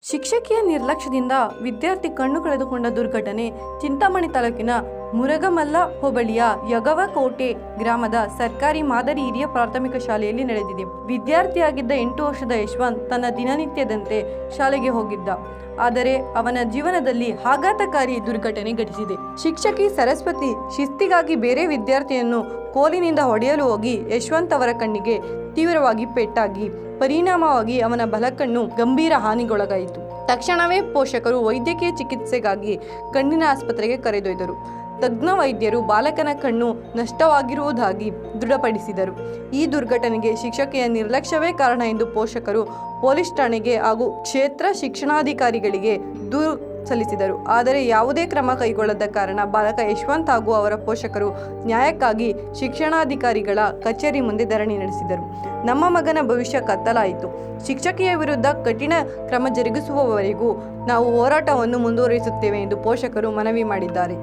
ಶಿಕ್ಷಕಿಯ ನಿರ್ಲಕ್ಷ್ಯದಿಂದ ವಿದ್ಯಾರ್ಥಿ ಕಣ್ಣು ಕಳೆದುಕೊಂಡ ದುರ್ಘಟನೆ ಚಿಂತಾಮಣಿ ತಾಲೂಕಿನ ಮುರಗಮಲ್ಲ ಹೋಬಳಿಯ ಯಗವಕೋಟೆ ಗ್ರಾಮದ ಸರ್ಕಾರಿ ಮಾದರಿ ಹಿರಿಯ ಪ್ರಾಥಮಿಕ ಶಾಲೆಯಲ್ಲಿ ನಡೆದಿದೆ. ವಿದ್ಯಾರ್ಥಿಯಾಗಿದ್ದ 8 ವರ್ಷದ ಯಶವಂತ್ ತನ್ನ ದಿನನಿತ್ಯದಂತೆ ಶಾಲೆಗೆ ಹೋಗಿದ್ದ. ಆದರೆ ಅವನ ಜೀವನದಲ್ಲಿ ಆಘಾತಕಾರಿ ದುರ್ಘಟನೆ ಘಟಿಸಿದೆ. ಶಿಕ್ಷಕಿ ಸರಸ್ವತಿ ಶಿಸ್ತಿಗಾಗಿ ಬೇರೆ ವಿದ್ಯಾರ್ಥಿಯನ್ನು ಕೋಲಿನಿಂದ ಹೊಡೆಯಲು ಹೋಗಿ ಯಶವಂತ್ ಅವರ ಕಣ್ಣಿಗೆ ತೀವ್ರವಾಗಿ ಪೆಟ್ಟಾಗಿ ಪರಿಣಾಮವಾಗಿ ಅವನ ಬಲಕಣ್ಣು ಗಂಭೀರ ಹಾನಿಗೊಳಗಾಯಿತು. ತಕ್ಷಣವೇ ಪೋಷಕರು ವೈದ್ಯಕೀಯ ಚಿಕಿತ್ಸೆಗಾಗಿ ಕಣ್ಣಿನ ಆಸ್ಪತ್ರೆಗೆ ಕರೆದೊಯ್ದರು. ತಜ್ಞ ವೈದ್ಯರು ಬಾಲಕನ ಕಣ್ಣು ನಷ್ಟವಾಗಿರುವುದಾಗಿ ದೃಢಪಡಿಸಿದರು. ಈ ದುರ್ಘಟನೆಗೆ ಶಿಕ್ಷಕಿಯ ನಿರ್ಲಕ್ಷ್ಯವೇ ಕಾರಣ ಎಂದು ಪೋಷಕರು ಪೊಲೀಸ್ ಠಾಣೆಗೆ ಹಾಗೂ ಕ್ಷೇತ್ರ ಶಿಕ್ಷಣಾಧಿಕಾರಿಗಳಿಗೆ ದೂರು ಸಲ್ಲಿಸಿದರು. ಆದರೆ ಯಾವುದೇ ಕ್ರಮ ಕೈಗೊಳ್ಳದ ಕಾರಣ ಬಾಲಕ ಯಶವಂತ್ ಹಾಗೂ ಅವರ ಪೋಷಕರು ನ್ಯಾಯಕ್ಕಾಗಿ ಶಿಕ್ಷಣಾಧಿಕಾರಿಗಳ ಕಚೇರಿ ಮುಂದೆ ಧರಣಿ ನಡೆಸಿದರು. ನಮ್ಮ ಮಗನ ಭವಿಷ್ಯ ಕತ್ತಲಾಯಿತು. ಶಿಕ್ಷಕಿಯ ವಿರುದ್ಧ ಕಠಿಣ ಕ್ರಮ ಜರುಗಿಸುವವರೆಗೂ ನಾವು ಹೋರಾಟವನ್ನು ಮುಂದುವರಿಸುತ್ತೇವೆ ಎಂದು ಪೋಷಕರು ಮನವಿ ಮಾಡಿದ್ದಾರೆ.